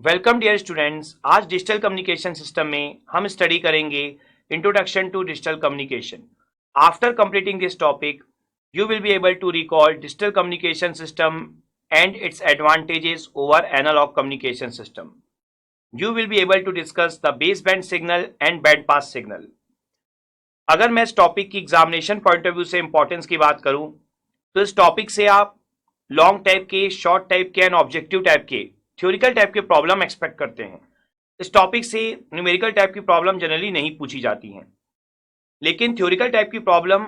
Welcome dear students. आज digital communication system में हम स्टडी करेंगे introduction to digital communication. After completing this topic you will be able to recall digital communication system and its advantages over analog communication system. You will be able to discuss the baseband signal and band pass signal. अगर मैं इस topic की examination point of view से importance की बात करूं तो इस टॉपिक से आप लॉन्ग टाइप के, शॉर्ट टाइप के एंड ऑब्जेक्टिव टाइप के, थ्योरिकल टाइप के प्रॉब्लम एक्सपेक्ट करते हैं। इस टॉपिक से न्यूमेरिकल टाइप की प्रॉब्लम जनरली नहीं पूछी जाती हैं, लेकिन थ्योरिकल टाइप की प्रॉब्लम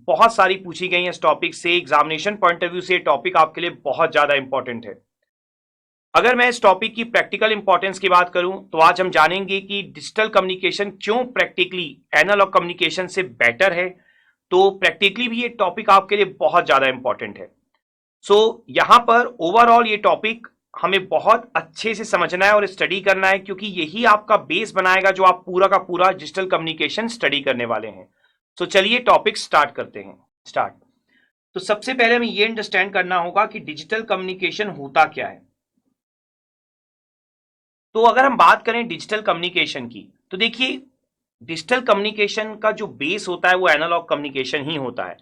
बहुत सारी पूछी गई हैं इस टॉपिक से। एग्जामिनेशन पॉइंट ऑफ व्यू से टॉपिक आपके लिए बहुत ज्यादा इंपॉर्टेंट है। अगर मैं इस टॉपिक की प्रैक्टिकल इंपॉर्टेंस की बात करूं तो आज हम जानेंगे कि डिजिटल कम्युनिकेशन क्यों प्रैक्टिकली एनालॉग कम्युनिकेशन से बेटर है। तो प्रैक्टिकली भी ये टॉपिक आपके लिए बहुत ज्यादा इंपॉर्टेंट है। यहां पर ओवरऑल ये टॉपिक हमें बहुत अच्छे से समझना है और स्टडी करना है, क्योंकि यही आपका बेस बनाएगा जो आप पूरा का पूरा डिजिटल कम्युनिकेशन स्टडी करने वाले हैं। चलिए टॉपिक स्टार्ट करते हैं। तो सबसे पहले हमें ये अंडरस्टैंड करना होगा कि डिजिटल कम्युनिकेशन होता क्या है। तो अगर हम बात करें डिजिटल कम्युनिकेशन की, तो देखिए डिजिटल कम्युनिकेशन का जो बेस होता है वो एनालॉग कम्युनिकेशन ही होता है,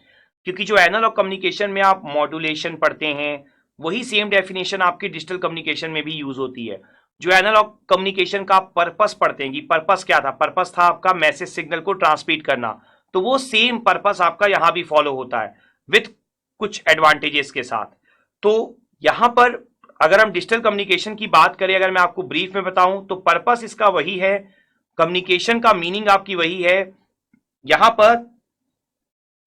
क्योंकि जो एनालॉग कम्युनिकेशन में आप मॉड्यूलेशन पढ़ते हैं वही सेम डेफिनेशन आपकी डिजिटल कम्युनिकेशन में भी यूज होती है। जो एनालॉग कम्युनिकेशन का पर्पस पढ़ते हैं कि पर्पस क्या था, पर्पस था आपका मैसेज सिग्नल को ट्रांसमिट करना, तो वो सेम पर्पस आपका यहां भी फॉलो होता है विथ कुछ एडवांटेजेस के साथ। तो यहां पर अगर हम डिजिटल कम्युनिकेशन की बात करें, अगर मैं आपको ब्रीफ में बताऊं तो पर्पस इसका वही है, कम्युनिकेशन का मीनिंग आपकी वही है। यहां पर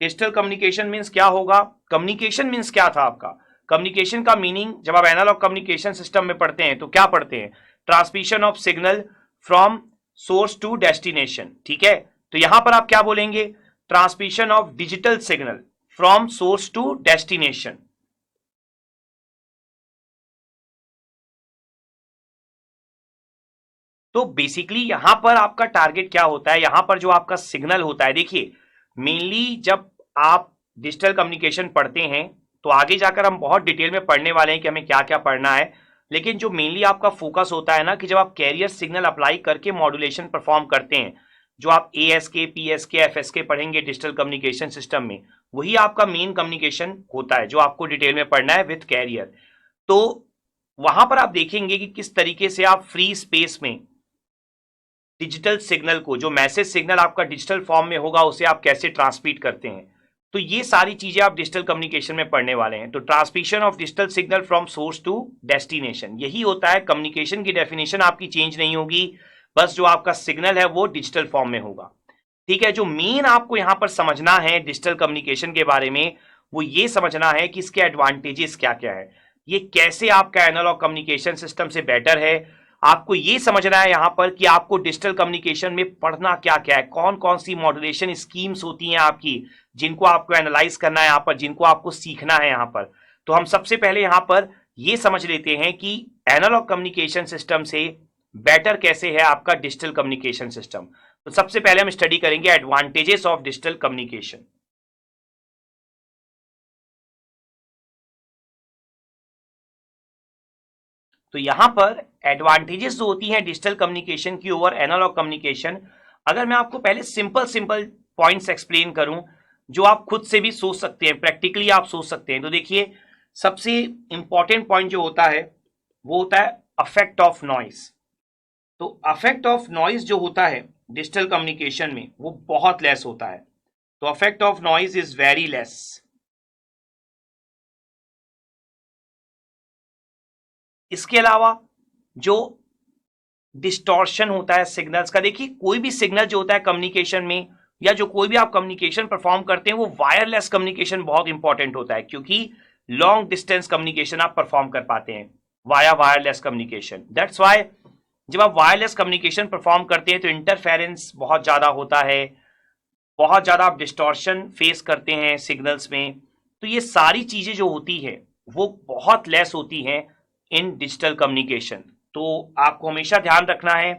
डिजिटल कम्युनिकेशन मीन्स क्या होगा, कम्युनिकेशन मीन्स क्या था आपका, कम्युनिकेशन का मीनिंग जब आप एनालॉग कम्युनिकेशन सिस्टम में पढ़ते हैं तो क्या पढ़ते हैं, transmission of signal from source to destination. ठीक है, तो यहां पर आप क्या बोलेंगे, transmission of digital signal from source to destination. तो बेसिकली यहां पर आपका टारगेट क्या होता है, यहां पर जो आपका सिग्नल होता है, देखिए मेनली जब आप डिजिटल कम्युनिकेशन पढ़ते हैं तो आगे जाकर हम बहुत डिटेल में पढ़ने वाले हैं कि हमें क्या क्या पढ़ना है, लेकिन जो मेनली आपका फोकस होता है ना कि जब आप कैरियर सिग्नल अप्लाई करके मॉड्यूलेशन परफॉर्म करते हैं, जो आप ASK, PSK, FSK पढ़ेंगे डिजिटल कम्युनिकेशन सिस्टम में, वही आपका मेन कम्युनिकेशन होता है जो आपको डिटेल में पढ़ना है विथ कैरियर। तो वहां पर आप देखेंगे कि किस तरीके से आप फ्री स्पेस में डिजिटल सिग्नल को, जो मैसेज सिग्नल आपका डिजिटल फॉर्म में होगा, उसे आप कैसे ट्रांसमिट करते हैं। तो ये सारी चीजें आप डिजिटल कम्युनिकेशन में पढ़ने वाले हैं। तो transmission of digital signal from source to destination यही होता है। कम्युनिकेशन की डेफिनेशन आपकी चेंज नहीं होगी, बस जो आपका सिग्नल है वो डिजिटल फॉर्म में होगा। ठीक है, जो मेन आपको यहां पर समझना है डिजिटल कम्युनिकेशन के बारे में, वो ये समझना है कि इसके एडवांटेजेस क्या क्या है, ये कैसे आपका एनालॉग कम्युनिकेशन सिस्टम से बेटर है। आपको ये समझना है यहां पर कि आपको डिजिटल कम्युनिकेशन में पढ़ना क्या क्या है, कौन कौन सी मॉड्यूलेशन स्कीम्स होती हैं आपकी, जिनको आपको एनालाइज करना है यहां पर, जिनको आपको सीखना है यहां पर। तो हम सबसे पहले यहां पर ये समझ लेते हैं कि एनालॉग कम्युनिकेशन सिस्टम से बेटर कैसे है आपका डिजिटल कम्युनिकेशन सिस्टम। तो सबसे पहले हम स्टडी करेंगे एडवांटेजेस ऑफ डिजिटल कम्युनिकेशन। तो यहां पर एडवांटेजेस जो होती हैं डिजिटल कम्युनिकेशन की ओवर एनालॉग कम्युनिकेशन, अगर मैं आपको पहले सिंपल सिंपल पॉइंट्स एक्सप्लेन करूं जो आप खुद से भी सोच सकते हैं, प्रैक्टिकली आप सोच सकते हैं, तो देखिए सबसे इंपॉर्टेंट पॉइंट जो होता है वो होता है अफेक्ट ऑफ नॉइस। तो अफेक्ट ऑफ नॉइस जो होता है डिजिटल कम्युनिकेशन में वो बहुत लेस होता है। तो affect of noise is very less. इसके अलावा जो डिस्टॉर्शन होता है सिग्नल्स का, देखिए कोई भी सिग्नल जो होता है कम्युनिकेशन में, या जो कोई भी आप कम्युनिकेशन परफॉर्म करते हैं, वो वायरलेस कम्युनिकेशन बहुत इंपॉर्टेंट होता है, क्योंकि लॉन्ग डिस्टेंस कम्युनिकेशन आप परफॉर्म कर पाते हैं via wireless communication. That's why जब आप वायरलेस कम्युनिकेशन परफॉर्म करते हैं तो इंटरफेरेंस बहुत ज्यादा होता है, बहुत ज्यादा आप डिस्टॉर्शन फेस करते हैं सिग्नल्स में। तो ये सारी चीजें जो होती है वो बहुत लेस होती हैं इन डिजिटल कम्युनिकेशन। तो आपको हमेशा ध्यान रखना है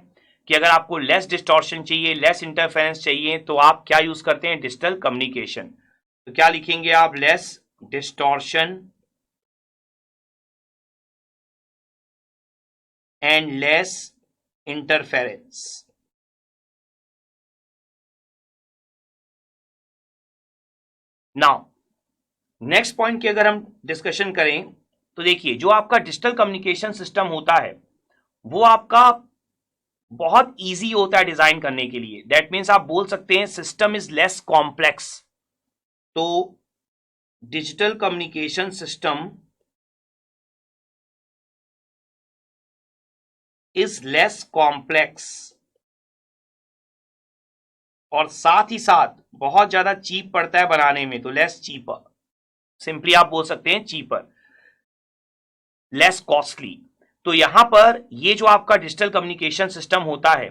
कि अगर आपको लेस डिस्टॉर्शन चाहिए, लेस इंटरफेरेंस चाहिए, तो आप क्या यूज करते हैं, डिजिटल कम्युनिकेशन। तो क्या लिखेंगे आप, less distortion and less interference. Now next point की अगर हम डिस्कशन करें तो देखिए, जो आपका डिजिटल कम्युनिकेशन सिस्टम होता है वो आपका बहुत इजी होता है डिजाइन करने के लिए। दैट मीन्स आप बोल सकते हैं सिस्टम इज लेस कॉम्प्लेक्स। तो digital communication system is less complex और साथ ही साथ बहुत ज्यादा चीप पड़ता है बनाने में, तो लेस चीपर। सिंपली आप बोल सकते हैं चीपर, लेस कॉस्टली। तो यहां पर ये जो आपका डिजिटल कम्युनिकेशन सिस्टम होता है,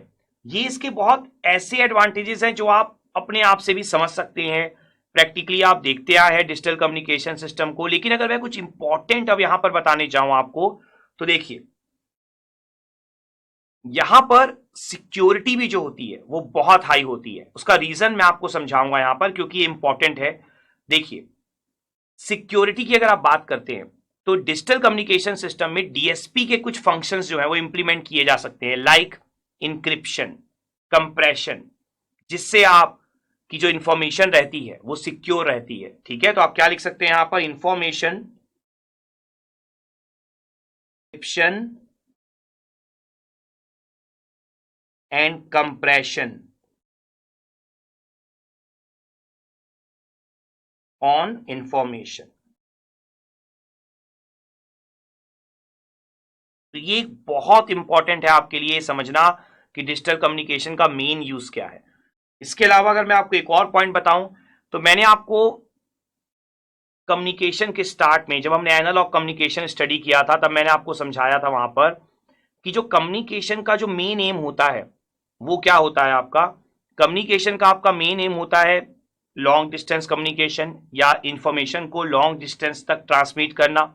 ये इसके बहुत ऐसे एडवांटेजेस हैं जो आप अपने आप से भी समझ सकते हैं। प्रैक्टिकली आप देखते आए हैं डिजिटल कम्युनिकेशन सिस्टम को। लेकिन अगर मैं कुछ इंपॉर्टेंट अब यहां पर बताने जाऊं आपको, तो देखिए यहां पर सिक्योरिटी भी जो होती है वो बहुत हाई होती है। उसका रीजन मैं आपको समझाऊंगा यहां पर, क्योंकि ये इंपॉर्टेंट है। देखिए, सिक्योरिटी की अगर आप बात करते हैं तो डिजिटल कम्युनिकेशन सिस्टम में डीएसपी के कुछ फंक्शंस जो है वो इंप्लीमेंट किए जा सकते हैं, लाइक इंक्रिप्शन, कंप्रेशन, जिससे आप की जो इंफॉर्मेशन रहती है वो सिक्योर रहती है। ठीक है, तो आप क्या लिख सकते हैं यहां पर, information encryption and compression on information. तो ये बहुत इंपॉर्टेंट है आपके लिए समझना कि डिजिटल कम्युनिकेशन का मेन यूज क्या है। इसके अलावा अगर मैं आपको एक और पॉइंट बताऊं, तो मैंने आपको कम्युनिकेशन के स्टार्ट में, जब हमने एनालॉग कम्युनिकेशन स्टडी किया था, तब मैंने आपको समझाया था वहां पर कि जो कम्युनिकेशन का जो मेन एम होता है वो क्या होता है। आपका कम्युनिकेशन का आपका मेन एम होता है लॉन्ग डिस्टेंस कम्युनिकेशन, या इंफॉर्मेशन को लॉन्ग डिस्टेंस तक ट्रांसमिट करना।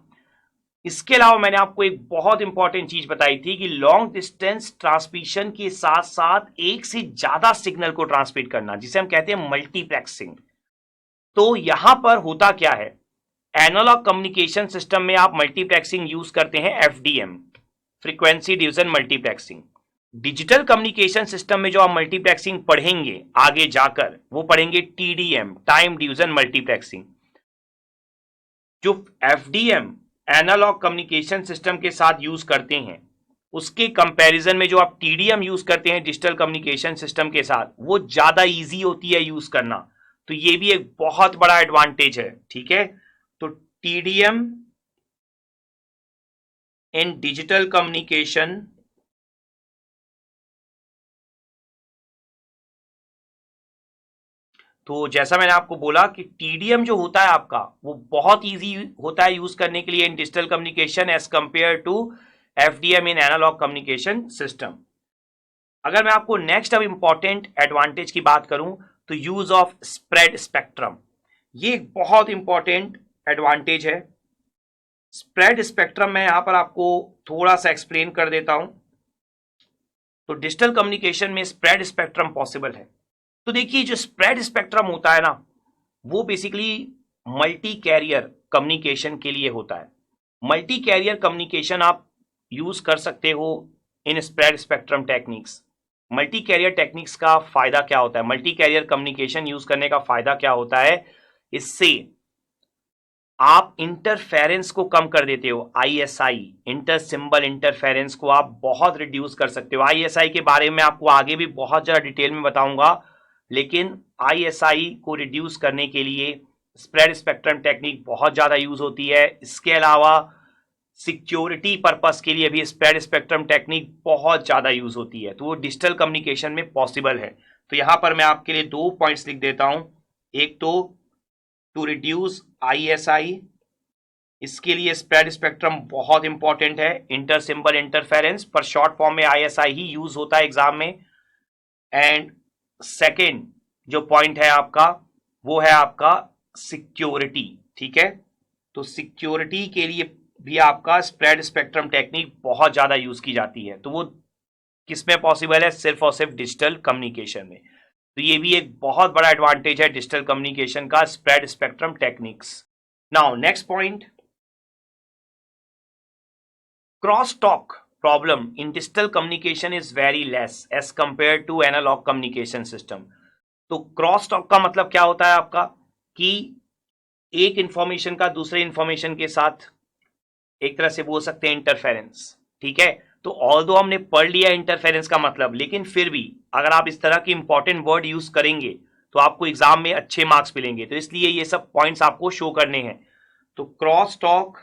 इसके अलावा मैंने आपको एक बहुत इंपॉर्टेंट चीज बताई थी कि लॉन्ग डिस्टेंस ट्रांसमिशन के साथ साथ एक से ज्यादा सिग्नल को ट्रांसमिट करना, जिसे हम कहते हैं मल्टीप्लेक्सिंग। तो यहां पर होता क्या है, एनालॉग कम्युनिकेशन सिस्टम में आप मल्टीप्लेक्सिंग यूज करते हैं FDM, frequency division multiplexing. Digital communication system में जो आप मल्टीप्लेक्सिंग पढ़ेंगे आगे जाकर, वो पढ़ेंगे टीडीएम, टाइम डिवीजन मल्टीप्लेक्सिंग। जो एफडीएम एनालॉग कम्युनिकेशन सिस्टम के साथ यूज करते हैं, उसके कंपैरिजन में जो आप टीडीएम यूज करते हैं डिजिटल कम्युनिकेशन सिस्टम के साथ, वो ज्यादा इजी होती है यूज करना। तो ये भी एक बहुत बड़ा एडवांटेज है। ठीक है, तो टीडीएम इन डिजिटल कम्युनिकेशन तो जैसा मैंने आपको बोला कि टीडीएम जो होता है आपका, वो बहुत इजी होता है यूज करने के लिए in digital communication as compare to FDM in analog communication system. अगर मैं आपको नेक्स्ट अब इंपॉर्टेंट एडवांटेज की बात करूं, तो यूज ऑफ स्प्रेड स्पेक्ट्रम, ये एक बहुत इंपॉर्टेंट एडवांटेज है। स्प्रेड स्पेक्ट्रम मैं यहां पर आपको थोड़ा सा एक्सप्लेन कर देता हूं। तो डिजिटल कम्युनिकेशन में स्प्रेड स्पेक्ट्रम पॉसिबल है। तो देखिए, जो स्प्रेड स्पेक्ट्रम होता है ना, वो बेसिकली मल्टी कैरियर कम्युनिकेशन के लिए होता है। मल्टी कैरियर कम्युनिकेशन आप यूज कर सकते हो in spread spectrum techniques. Multi carrier techniques का फायदा क्या होता है, मल्टी कैरियर कम्युनिकेशन यूज करने का फायदा क्या होता है, इससे आप इंटरफेरेंस को कम कर देते हो। आईएसआई, इंटर सिंबल इंटरफेरेंस को आप बहुत रिड्यूस कर सकते हो। आईएसआई के बारे में आपको आगे भी बहुत ज्यादा डिटेल में बताऊंगा, लेकिन आईएसआई को रिड्यूस करने के लिए स्प्रेड स्पेक्ट्रम टेक्निक बहुत ज्यादा यूज होती है। इसके अलावा सिक्योरिटी पर्पस के लिए भी स्प्रेड स्पेक्ट्रम टेक्निक बहुत ज्यादा यूज होती है। तो वो डिजिटल कम्युनिकेशन में पॉसिबल है। तो यहां पर मैं आपके लिए 2 पॉइंट्स लिख देता हूं। एक तो टू रिड्यूस आईएसआई, इसके लिए स्प्रेड स्पेक्ट्रम बहुत इंपॉर्टेंट है। इंटर सिंबल इंटरफेरेंस पर शॉर्ट फॉर्म में आईएसआई ही यूज होता है एग्जाम में। एंड सेकेंड जो पॉइंट है आपका, वो है आपका सिक्योरिटी। ठीक है, तो सिक्योरिटी के लिए भी आपका स्प्रेड स्पेक्ट्रम टेक्निक बहुत ज्यादा यूज की जाती है। तो वो किसमें पॉसिबल है, सिर्फ और सिर्फ डिजिटल कम्युनिकेशन में। तो ये भी एक बहुत बड़ा एडवांटेज है डिजिटल कम्युनिकेशन का, spread spectrum techniques. Now next point, cross talk problem in digital communication is very less as compared to analog communication system. तो क्रॉस टॉक का मतलब क्या होता है आपका कि एक इंफॉर्मेशन का दूसरे इंफॉर्मेशन के साथ एक तरह से बोल सकते हैं इंटरफेरेंस, ठीक है। तो ऑल्दो हमने पढ़ लिया इंटरफेरेंस का मतलब, लेकिन फिर भी अगर आप इस तरह के इंपॉर्टेंट वर्ड यूज करेंगे तो आपको एग्जाम में अच्छे मार्क्स मिलेंगे, तो इसलिए ये सब पॉइंट्स आपको शो करने हैं। तो cross talk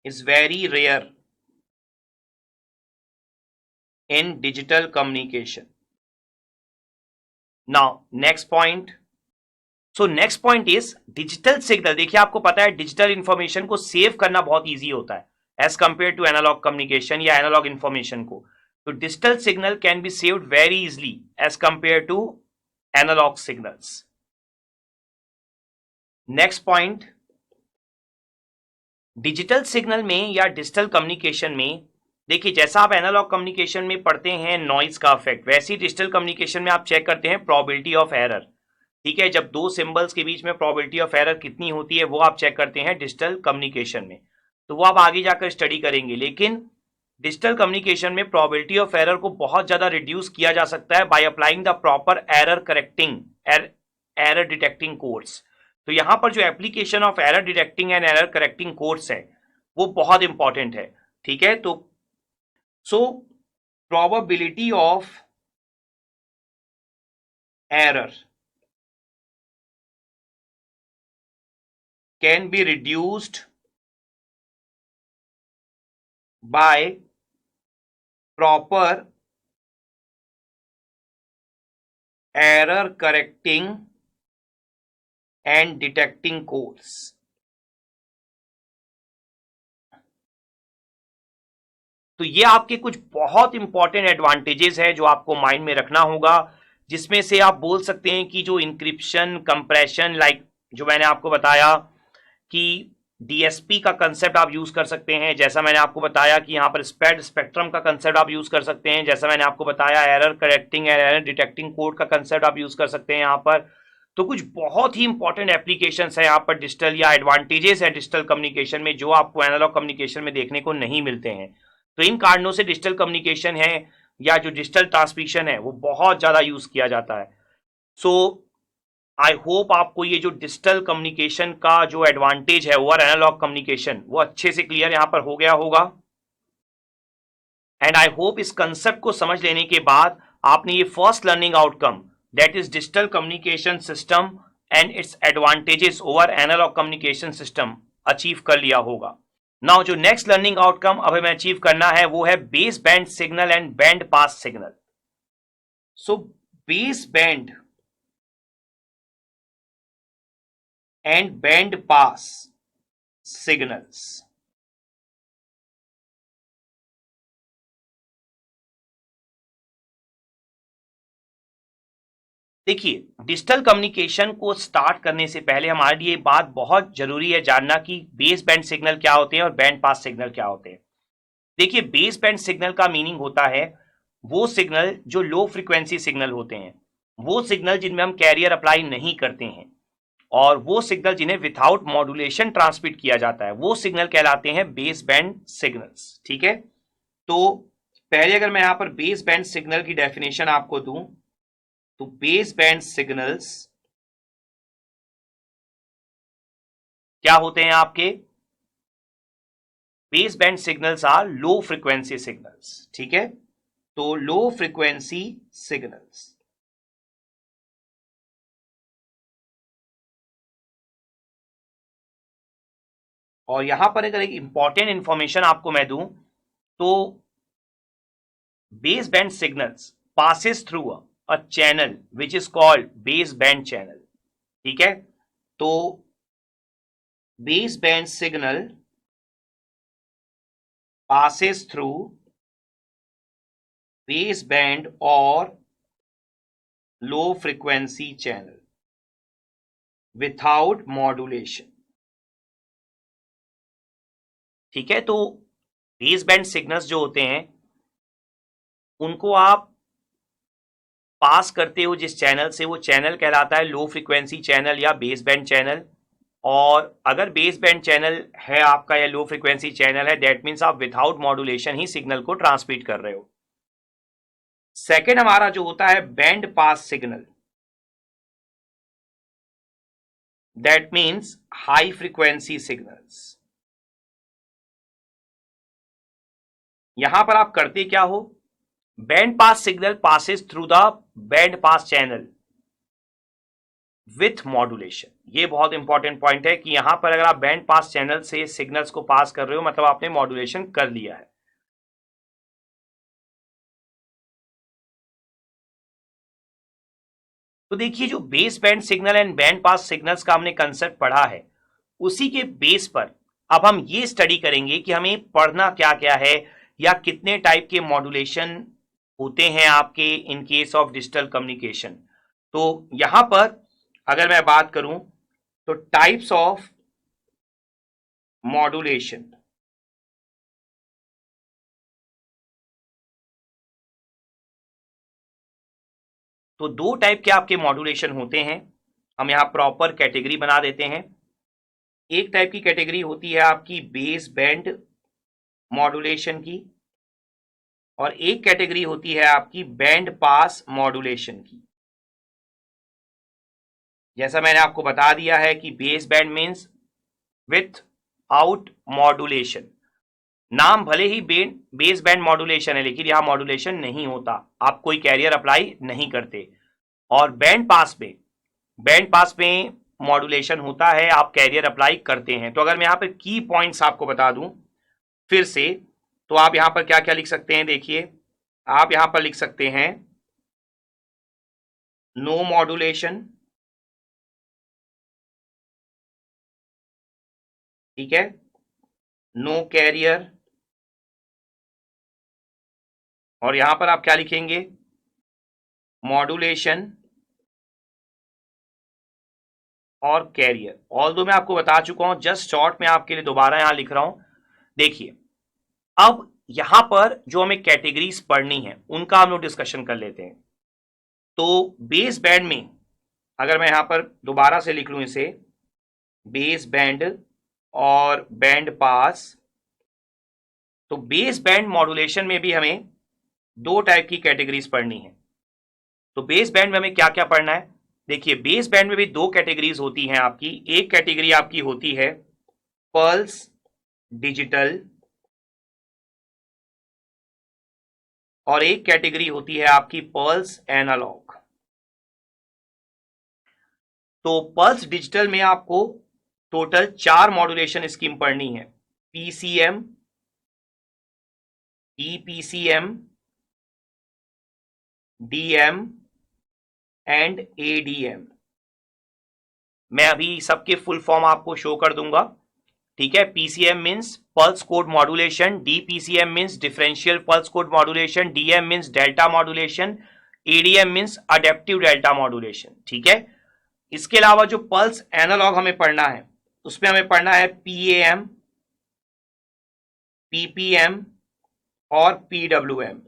is very rare in digital communication. Now next point, so next point is digital signal. देखिए आपको पता है डिजिटल इंफॉर्मेशन को सेव करना बहुत इजी होता है as compare to analog communication या एनालॉग इंफॉर्मेशन को। तो digital signal can be saved very easily as compare to analog signals. Next point, digital signal में या डिजिटल कम्युनिकेशन में देखिए जैसा आप एनालॉग कम्युनिकेशन में पढ़ते हैं नॉइज का इफेक्ट, वैसे ही डिजिटल कम्युनिकेशन में आप चेक करते हैं प्रोबेबिलिटी ऑफ एरर, ठीक है। जब दो सिंबल्स के बीच में प्रोबेबिलिटी ऑफ एरर कितनी होती है वो आप चेक करते हैं डिजिटल कम्युनिकेशन में, तो वो आप आगे जाकर स्टडी करेंगे। लेकिन डिजिटल कम्युनिकेशन में प्रोबेबिलिटी ऑफ एरर को बहुत ज्यादा रिड्यूस किया जा सकता है by applying the proper error detecting codes. तो यहां पर जो application of error detecting and error correcting codes है वो बहुत इंपॉर्टेंट है, ठीक है। तो so probability of error can be reduced by proper error correcting and detecting codes. तो ये आपके कुछ बहुत इंपॉर्टेंट एडवांटेजेस है जो आपको माइंड में रखना होगा, जिसमें से आप बोल सकते हैं कि जो इंक्रिप्शन कंप्रेशन, लाइक जो मैंने आपको बताया कि डीएसपी का कंसेप्ट आप यूज कर सकते हैं, जैसा मैंने आपको बताया कि यहाँ पर स्प्रेड स्पेक्ट्रम का कंसेप्ट आप यूज कर सकते हैं, जैसा मैंने आपको बताया error correcting and error detecting code का कंसेप्ट आप यूज कर सकते हैं यहाँ पर। तो कुछ बहुत ही इंपॉर्टेंट एप्लीकेशंस है यहाँ पर डिजिटल या एडवांटेजेस है डिजिटल कम्युनिकेशन में जो आपको एनालॉग कम्युनिकेशन में देखने को नहीं मिलते हैं। तो इन कारणों से डिजिटल कम्युनिकेशन है या जो डिजिटल ट्रांसमिशन है वो बहुत ज्यादा यूज किया जाता है। सो आई होप आपको ये जो डिजिटल कम्युनिकेशन का जो एडवांटेज है ओवर एनालॉग कम्युनिकेशन वो अच्छे से क्लियर यहां पर हो गया होगा। एंड आई होप इस कंसेप्ट को समझ लेने के बाद आपने ये first learning outcome that is digital communication system and its advantages over analog communication system achieve कर लिया होगा। नाउ जो नेक्स्ट लर्निंग आउटकम अब हमें अचीव करना है वो है base band signal and band pass signal. So base band and band pass signals, देखिए डिजिटल कम्युनिकेशन को स्टार्ट करने से पहले हमारे लिए बात बहुत जरूरी है जानना कि बेस बैंड सिग्नल क्या होते हैं और बैंड पास सिग्नल क्या होते हैं। देखिए बेस बैंड सिग्नल का मीनिंग होता है वो सिग्नल जो लो फ्रीक्वेंसी सिग्नल होते हैं, वो सिग्नल जिनमें हम कैरियर अप्लाई नहीं करते हैं, और वो सिग्नल जिन्हें विदाउट मॉड्यूलेशन ट्रांसमिट किया जाता है वो सिग्नल कहलाते हैं बेस बैंड सिग्नल्स, ठीक है। तो पहले अगर मैं यहां पर बेस बैंड सिग्नल की डेफिनेशन आपको दूं तो बेस बैंड सिग्नल्स क्या होते हैं आपके? Base band signals are low frequency signals, ठीक है। तो लो फ्रीक्वेंसी सिग्नल्स, और यहां पर अगर एक इंपॉर्टेंट इंफॉर्मेशन आपको मैं दूं तो base band signals passes through a channel which is called base band channel, ठीक है। तो base band signal passes through base band और low frequency channel without modulation, ठीक है। तो बेस बैंड सिग्नल्स जो होते हैं उनको आप पास करते हो जिस चैनल से, वो चैनल कहलाता है लो फ्रीक्वेंसी चैनल या बेस बैंड चैनल, और अगर बेस बैंड चैनल है आपका या लो फ्रीक्वेंसी चैनल है, दैट मीन्स आप विदाउट मॉड्यूलेशन ही सिग्नल को ट्रांसमिट कर रहे हो। सेकेंड हमारा जो होता है band pass signal, that means high frequency signals. यहां पर आप करते क्या हो, band pass signal passes through the band pass channel with modulation. ये बहुत इंपॉर्टेंट पॉइंट है कि यहां पर अगर आप बैंड पास चैनल से सिग्नल्स को पास कर रहे हो मतलब आपने मॉड्यूलेशन कर लिया है। तो देखिए जो base band signal and band pass signals का हमने कंसेप्ट पढ़ा है, उसी के बेस पर अब हम ये स्टडी करेंगे कि हमें पढ़ना क्या क्या है या कितने टाइप के मॉड्यूलेशन होते हैं आपके in case of digital communication. तो यहां पर अगर मैं बात करूं तो टाइप्स ऑफ मॉड्यूलेशन, तो दो टाइप के आपके मॉड्यूलेशन होते हैं। हम यहां प्रॉपर कैटेगरी बना देते हैं। एक टाइप की कैटेगरी होती है आपकी बेस बैंड मॉड्यूलेशन की, और एक कैटेगरी होती है आपकी बैंड पास मॉड्यूलेशन की। जैसा मैंने आपको बता दिया है कि base band means with out modulation. नाम भले ही बेस बैंड मॉड्यूलेशन है लेकिन यहां मॉड्यूलेशन नहीं होता, आप कोई कैरियर अप्लाई नहीं करते। और बैंड पास में मॉड्यूलेशन होता है, आप कैरियर अप्लाई करते हैं। तो अगर मैं यहां पर की पॉइंट्स आपको बता दूं फिर से, तो आप यहां पर क्या क्या लिख सकते हैं, देखिए आप यहां पर लिख सकते हैं नो मॉड्यूलेशन, ठीक है, नो कैरियर, और यहां पर आप क्या लिखेंगे, मॉड्यूलेशन और कैरियर। ऑल दो मैं आपको बता चुका हूं, जस्ट शॉर्ट में आपके लिए दोबारा यहां लिख रहा हूं। देखिए अब यहां पर जो हमें कैटेगरीज पढ़नी है उनका हम लोग डिस्कशन कर लेते हैं। तो बेस बैंड में अगर मैं यहां पर दोबारा से लिख लूं इसे, बेस बैंड और बैंड पास, तो बेस बैंड मॉड्यूलेशन में भी हमें दो टाइप की कैटेगरीज पढ़नी है। तो बेस बैंड में हमें क्या क्या पढ़ना है, देखिए बेस बैंड में भी दो कैटेगरीज होती हैं आपकी। एक कैटेगरी आपकी होती है पल्स डिजिटल, और एक कैटेगरी होती है आपकी पल्स एनालॉग। तो पल्स डिजिटल में आपको टोटल 4 मॉड्यूलेशन स्कीम पढ़नी है, PCM, EPCM, DM and ADM. मैं अभी सबके फुल फॉर्म आपको शो कर दूंगा, ठीक है। PCM means pulse code modulation, DPCM means differential pulse code modulation, DM means delta modulation, ADM means adaptive delta modulation, ठीक है। इसके अलावा जो पल्स एनालॉग हमें पढ़ना है उसमें हमें पढ़ना है पीएएम, पीपीएम और PWM.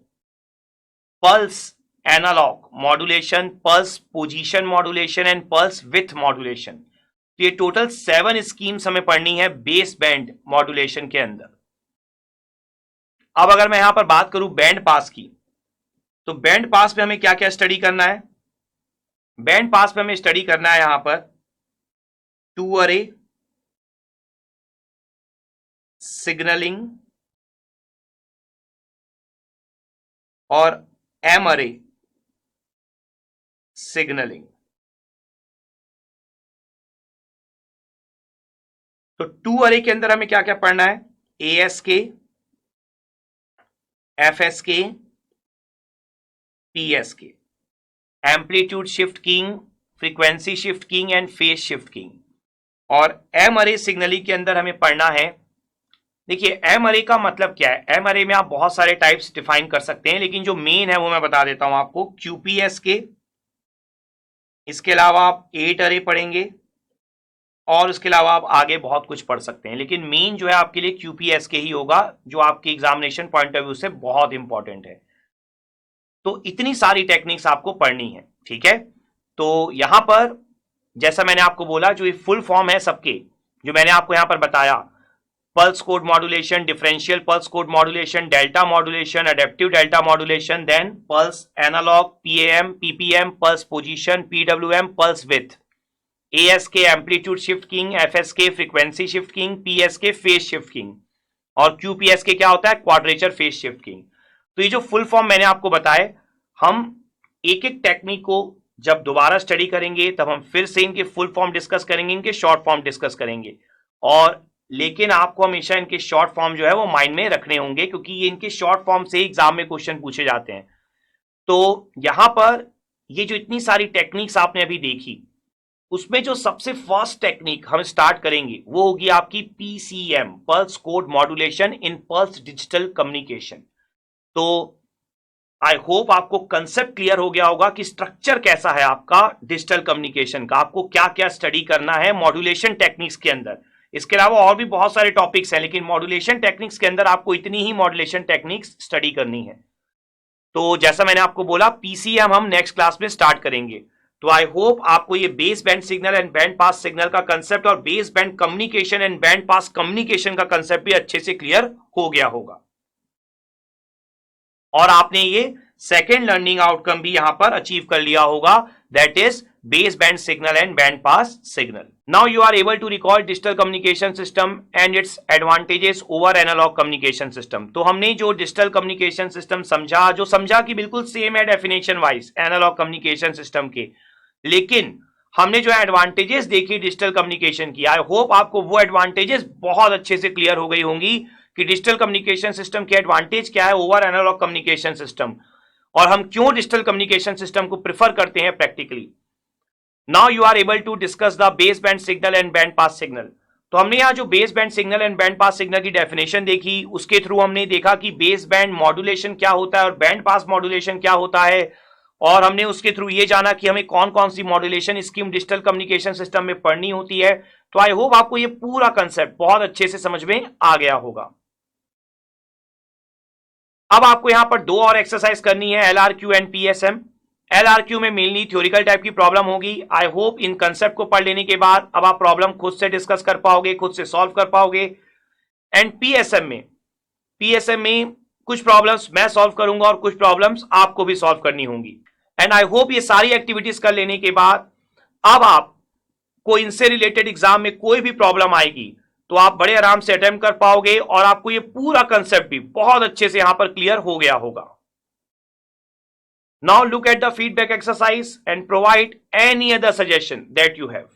Pulse analog modulation, pulse position modulation and pulse width modulation. तो ये टोटल 7 स्कीम्स हमें पढ़नी है बेस बैंड मॉड्यूलेशन के अंदर। अब अगर मैं यहां पर बात करूं बैंड पास की, तो बैंड पास में हमें क्या क्या स्टडी करना है, बैंड पास में हमें स्टडी करना है यहां पर टू अरे सिग्नलिंग और एम अरे सिग्नलिंग। तो टू अरे के अंदर हमें क्या क्या पढ़ना है, ASK, FSK, PSK, amplitude shift keying, frequency shift keying and phase shift keying. और एम अरे सिग्नलिंग के अंदर हमें पढ़ना है, देखिए एम अरे का मतलब क्या है, एम अरे में आप बहुत सारे टाइप्स डिफाइन कर सकते हैं लेकिन जो मेन है वो मैं बता देता हूं आपको, क्यूपीएसके, इसके अलावा आप 8 अरे पढ़ेंगे और उसके अलावा आप आगे बहुत कुछ पढ़ सकते हैं, लेकिन मेन जो है आपके लिए क्यूपीएसके ही होगा जो आपके एग्जामिनेशन पॉइंट ऑफ व्यू से बहुत इंपॉर्टेंट है। तो इतनी सारी टेक्निक्स आपको पढ़नी है, ठीक है। तो यहां पर जैसा मैंने आपको बोला जो ये फुल फॉर्म है सबके, जो मैंने आपको यहां पर बताया, pulse code modulation, differential pulse code modulation, delta modulation, adaptive delta modulation, then pulse analog, PAM, PPM, pulse position, PWM, pulse width, ASK amplitude shift keying, FSK frequency shift keying, PSK phase shift keying, और QPSK क्या होता है, quadrature phase shift keying. तो ये जो full form मैंने आपको बताए, हम एक एक टेक्निक को जब दोबारा स्टडी करेंगे तब हम फिर से इनके फुल फॉर्म डिस्कस करेंगे, इनके शॉर्ट फॉर्म डिस्कस करेंगे, और लेकिन आपको हमेशा इनके शॉर्ट फॉर्म जो है वो माइंड में रखने होंगे, क्योंकि ये इनके शॉर्ट फॉर्म से एग्जाम में क्वेश्चन पूछे जाते हैं। तो यहां पर ये जो इतनी सारी टेक्निक्स आपने अभी देखी, उसमें जो सबसे फर्स्ट टेक्निक हम स्टार्ट करेंगे वो होगी आपकी पीसीएम, पल्स कोड मॉड्यूलेशन इन पल्स डिजिटल कम्युनिकेशन। तो आई होप आपको कंसेप्ट क्लियर हो गया होगा कि स्ट्रक्चर कैसा है आपका डिजिटल कम्युनिकेशन का, आपको क्या क्या स्टडी करना है मॉड्यूलेशन टेक्निक्स के अंदर। इसके अलावा और भी बहुत सारे टॉपिक्स हैं, लेकिन मॉड्यूलेशन टेक्निक्स के अंदर आपको इतनी ही मॉड्यूलेशन टेक्निक्स स्टडी करनी है। तो जैसा मैंने आपको बोला, पीसीएम हम नेक्स्ट क्लास में स्टार्ट करेंगे। तो आई होप आपको ये base band signal and band pass signal का कंसेप्ट और base band communication and band pass communication का कंसेप्ट भी अच्छे से क्लियर हो गया होगा, और आपने ये सेकेंड लर्निंग आउटकम भी यहां पर अचीव कर लिया होगा, that is base band signal and band pass signal. Now you are able to recall digital communication system and its advantages over analog communication system. तो हमने जो डिजिटल कम्युनिकेशन सिस्टम समझा, जो समझा कि बिल्कुल सेम है definition wise analog communication system के, लेकिन हमने जो एडवांटेजेस देखी डिजिटल कम्युनिकेशन की, आई होप आपको वो एडवांटेजेस बहुत अच्छे से क्लियर हो गई होंगी कि डिजिटल कम्युनिकेशन सिस्टम की एडवांटेज क्या है ओवर एनालॉग कम्युनिकेशन सिस्टम, और हम क्यों डिजिटल कम्युनिकेशन सिस्टम को प्रिफर करते हैं practically. Now you are able to discuss the base band signal and band pass signal. तो हमने यहाँ जो base band signal and band pass signal की डेफिनेशन देखी, उसके थ्रू हमने देखा कि बेस बैंड मॉड्यूलेशन क्या होता है और बैंड पास मॉड्यूलेशन क्या होता है, और हमने उसके थ्रू ये जाना कि हमें कौन कौन सी modulation scheme digital communication system में पढ़नी होती है। तो आई होप आपको ये पूरा कंसेप्ट बहुत अच्छे से समझ में आ गया होगा। अब आपको यहां पर दो और एक्सरसाइज करनी है, एलआरक्यू एंड पीएसएम। एलआरक्यू में मेनली थ्योरिकल टाइप की प्रॉब्लम होगी। आई होप इन कंसेप्ट को पढ़ लेने के बाद अब आप प्रॉब्लम खुद से डिस्कस कर पाओगे, खुद से सॉल्व कर पाओगे। एंड पीएसएम में कुछ प्रॉब्लम्स मैं सॉल्व करूंगा और कुछ प्रॉब्लम्स आपको भी सॉल्व करनी होंगी। एंड आई होप ये सारी एक्टिविटीज कर लेने के बाद अब आपको इनसे रिलेटेड एग्जाम में कोई भी प्रॉब्लम आएगी तो आप बड़े आराम से अटेम्प्ट कर पाओगे, और आपको ये पूरा कंसेप्ट भी बहुत अच्छे से यहां पर क्लियर हो गया होगा। Now look at the feedback exercise and provide any other suggestion that you have.